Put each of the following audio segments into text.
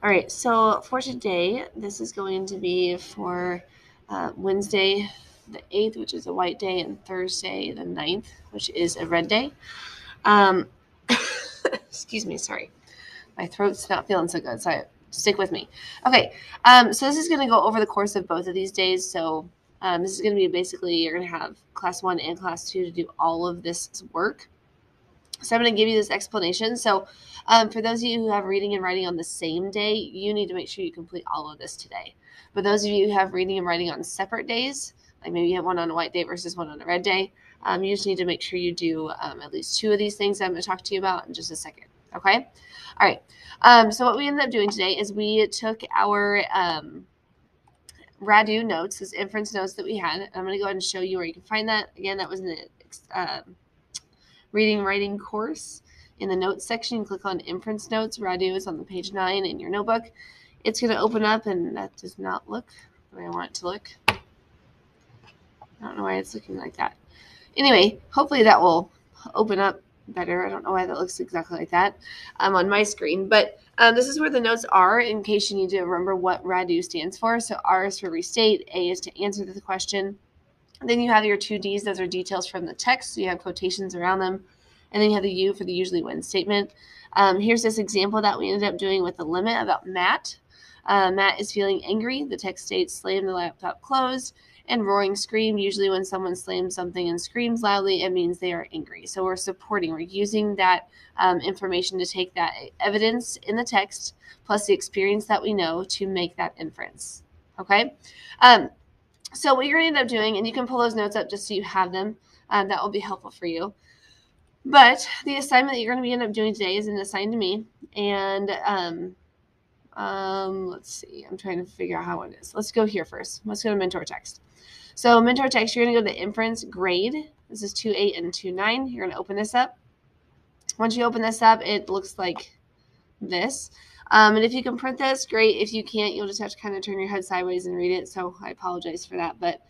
All right, so for today, this is going to be for Wednesday the 8th, which is a white day, and Thursday the 9th, which is a red day. Um, excuse me, sorry. My throat's not feeling so good, so stick with me. Okay, so this is going to go over the course of both of these days. So this is going to be basically you're going to have class 1 and class 2 to do all of this work. So I'm going to give you this explanation. So for those of you who have reading and writing on the same day, you need to make sure you complete all of this today. But those of you who have reading and writing on separate days, like maybe you have one on a white day versus one on a red day, you just need to make sure you do at least 2 of these things I'm going to talk to you about in just a second. Okay? All right. So what we ended up doing today is we took our RADU notes, those inference notes that we had. I'm going to go ahead and show you where you can find that. Again, that was in the reading writing course. In the notes section, you click on inference notes. RADU is on the page 9 in your notebook. It's going to open up, and that does not look the way I want it to look. I don't know why it's looking like that. Anyway, hopefully that will open up better. I don't know why that looks exactly like that on my screen, but this is where the notes are in case you need to remember what RADU stands for. So R is for restate, A is to answer the question. Then you have your 2 Ds, those are details from the text, so you have quotations around them. And then you have the U for the usually when statement. Here's this example that we ended up doing with the limit about Matt. Matt is feeling angry. The text states, slam the laptop closed, and roaring scream. Usually when someone slams something and screams loudly, it means they are angry. So we're using that information to take that evidence in the text plus the experience that we know to make that inference. Okay? So what you're going to end up doing, and you can pull those notes up just so you have them, that will be helpful for you. But the assignment that you're going to end up doing today is an assigned to me, and let's see. I'm trying to figure out how it is. Let's go here first. Let's go to mentor text. So mentor text, you're going to go to inference grade. This is 2.8 and 2.9. You're going to open this up. Once you open this up, it looks like this. And if you can print this, great. If you can't, you'll just have to kind of turn your head sideways and read it. So I apologize for that, but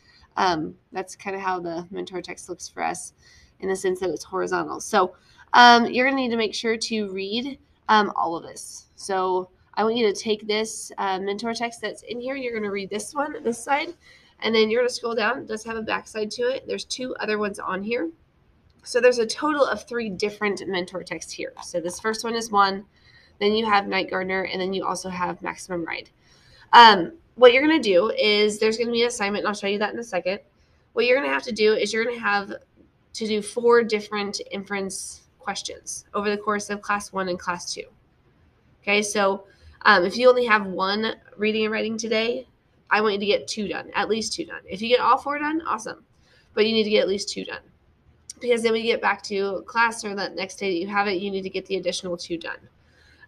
that's kind of how the mentor text looks for us in the sense that it's horizontal. So you're going to need to make sure to read all of this. So I want you to take this mentor text that's in here. You're going to read this one, this side, and then you're going to scroll down. It does have a backside to it. There's 2 other ones on here. So there's a total of 3 different mentor texts here. So this first one is 1. Then you have Night Gardener, and then you also have Maximum Ride. What you're going to do is there's going to be an assignment, and I'll show you that in a second. What you're going to have to do is you're going to have to do 4 different inference questions over the course of class 1 and class 2. Okay, so if you only have 1 reading and writing today, I want you to get 2 done, at least 2 done. If you get all 4 done, awesome. But you need to get at least 2 done. Because then when you get back to class or that next day that you have it, you need to get the additional 2 done.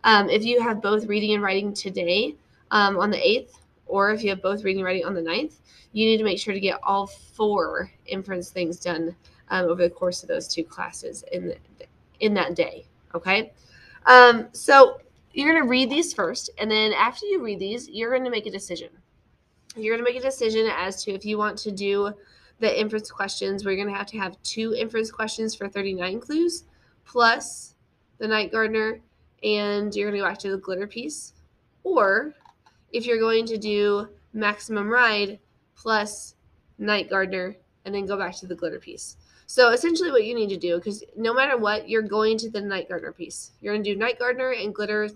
If you have both reading and writing today on the 8th, or if you have both reading and writing on the 9th, you need to make sure to get all 4 inference things done over the course of those 2 classes in that day. Okay? So you're going to read these first, and then after you read these, you're going to make a decision. You're going to make a decision as to if you want to do the inference questions, where you're going to have 2 inference questions for 39 clues, plus the Night Gardener, and you're going to go back to the glitter piece. Or if you're going to do Maximum Ride plus Night Gardener, and then go back to the glitter piece. So essentially what you need to do, because no matter what, you're going to the Night Gardener piece. You're going to do Night Gardener and glitter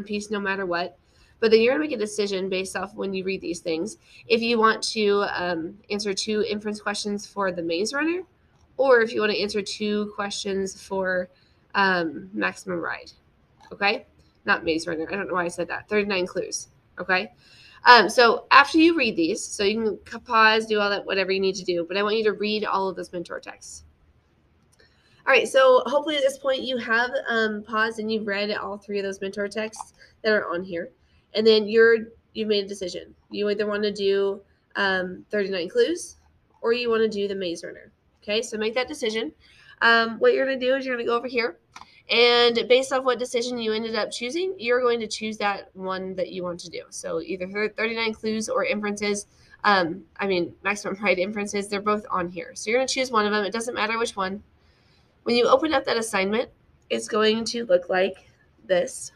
piece no matter what. But then you're going to make a decision based off when you read these things. If you want to answer 2 inference questions for the Maze Runner, or if you want to answer 2 questions for Maximum Ride. Okay? Not Maze Runner. I don't know why I said that. 39 clues. Okay? So after you read these, so you can pause, do all that, whatever you need to do, but I want you to read all of those mentor texts. All right, so hopefully at this point you have paused and you've read all 3 of those mentor texts that are on here. And then you've made a decision. You either want to do 39 clues or you want to do the Maze Runner. Okay, so make that decision. What you're going to do is you're going to go over here. And based off what decision you ended up choosing, you're going to choose that one that you want to do. So either 39 clues or inferences. Maximum Ride inferences, they're both on here. So you're going to choose one of them. It doesn't matter which one. When you open up that assignment, it's going to look like this.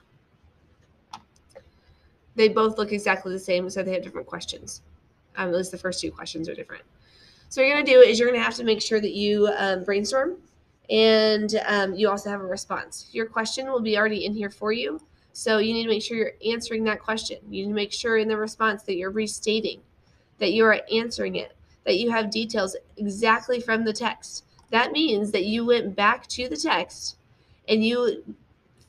they both look exactly the same, so they have different questions. At least the first two questions are different. So what you're going to do is you're going to have to make sure that you brainstorm, and you also have a response. Your question will be already in here for you, so you need to make sure you're answering that question. You need to make sure in the response that you're restating, that you are answering it, that you have details exactly from the text. That means that you went back to the text and you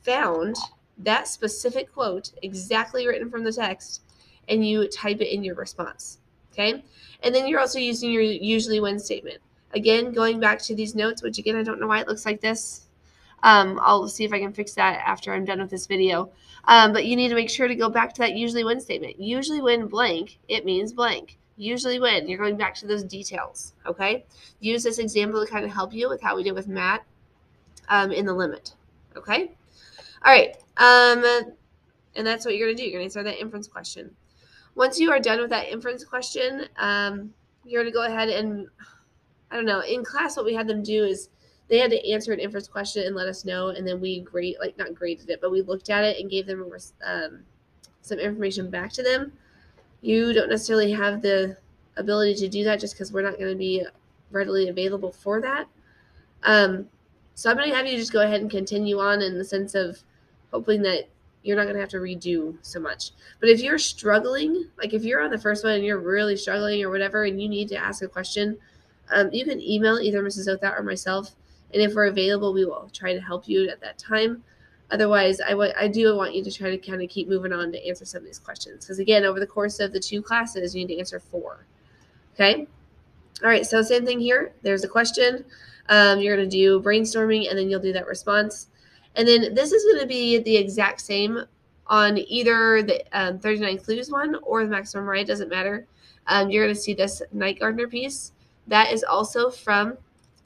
found that specific quote exactly written from the text, and you type it in your response. Okay? And then you're also using your usually when statement. Again, going back to these notes, which again, I don't know why it looks like this. I'll see if I can fix that after I'm done with this video. But you need to make sure to go back to that usually when statement. Usually when blank, it means blank. Usually when, you're going back to those details, okay? Use this example to kind of help you with how we did with Matt in the limit, okay? All right, and that's what you're going to do. You're going to answer that inference question. Once you are done with that inference question, you're going to go ahead and, I don't know, in class what we had them do is they had to answer an inference question and let us know, and then we not graded it, but we looked at it and gave them some information back to them. You don't necessarily have the ability to do that just because we're not going to be readily available for that. So I'm going to have you just go ahead and continue on in the sense of hoping that you're not going to have to redo so much. But if you're struggling, like if you're on the first one and you're really struggling or whatever, and you need to ask a question, you can email either Mrs. Otha or myself. And if we're available, we will try to help you at that time. Otherwise, I do want you to try to kind of keep moving on to answer some of these questions. Because again, over the course of the 2 classes, you need to answer 4. Okay? All right, so same thing here. There's a question. You're going to do brainstorming, and then you'll do that response. And then this is going to be the exact same on either the 39 clues one or the maximum right. Doesn't matter. You're going to see this Night Gardener piece. That is also from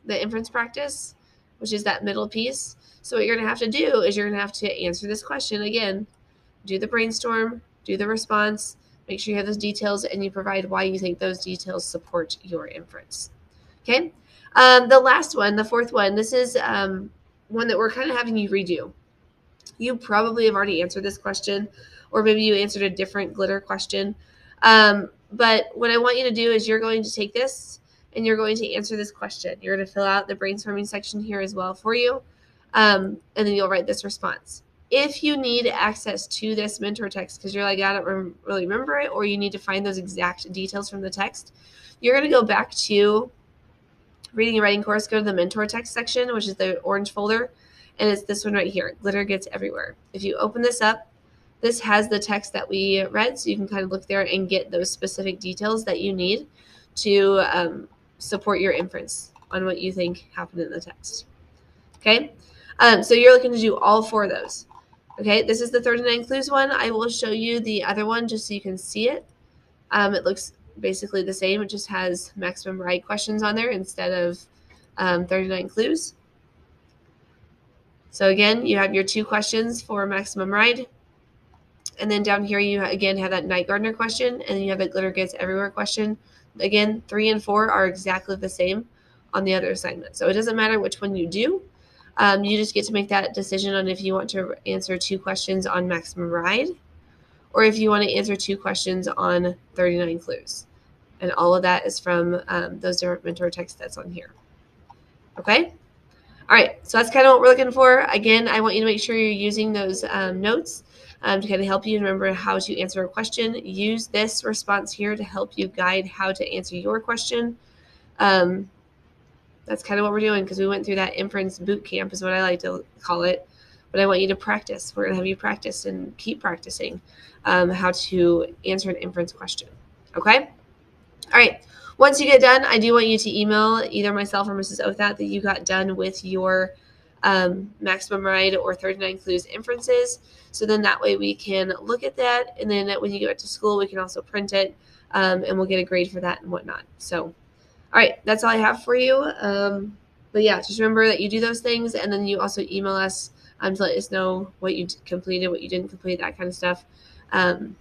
the inference practice, which is that middle piece. So what you're going to have to do is you're going to have to answer this question again, do the brainstorm, do the response, make sure you have those details, and you provide why you think those details support your inference. Okay? The last one, the 4th one, this is one that we're kind of having you redo. You probably have already answered this question, or maybe you answered a different glitter question. But what I want you to do is you're going to take this and you're going to answer this question. You're going to fill out the brainstorming section here as well for you. And then you'll write this response. If you need access to this mentor text because you're like, I don't really remember it, or you need to find those exact details from the text, you're going to go back to Reading and Writing course, go to the mentor text section, which is the orange folder, and it's this one right here, Glitter Gets Everywhere. If you open this up, this has the text that we read, so you can kind of look there and get those specific details that you need to support your inference on what you think happened in the text. Okay? So you're looking to do all 4 of those. Okay, this is the 39 clues one. I will show you the other one just so you can see it. It looks basically the same. It just has maximum right questions on there instead of 39 clues. So again, you have your 2 questions for maximum right. And then down here, you again have that Night Gardener question, and then you have the Glitter Gets Everywhere question. Again, 3 and 4 are exactly the same on the other assignment. So it doesn't matter which one you do. You just get to make that decision on if you want to answer 2 questions on maximum ride, or if you want to answer 2 questions on 39 clues. And all of that is from those different mentor texts that's on here. Okay? All right, so that's kind of what we're looking for. Again, I want you to make sure you're using those notes to kind of help you remember how to answer a question. Use this response here to help you guide how to answer your question. That's kind of what we're doing because we went through that inference boot camp is what I like to call it. But I want you to practice. We're going to have you practice and keep practicing how to answer an inference question. Okay? All right. Once you get done, I do want you to email either myself or Mrs. Othat that you got done with your maximum right or 39 clues inferences. So then that way we can look at that. And then when you get back to school, we can also print it and we'll get a grade for that and whatnot. So all right, that's all I have for you. But yeah, just remember that you do those things, and then you also email us to let us know what you completed, what you didn't complete, that kind of stuff. And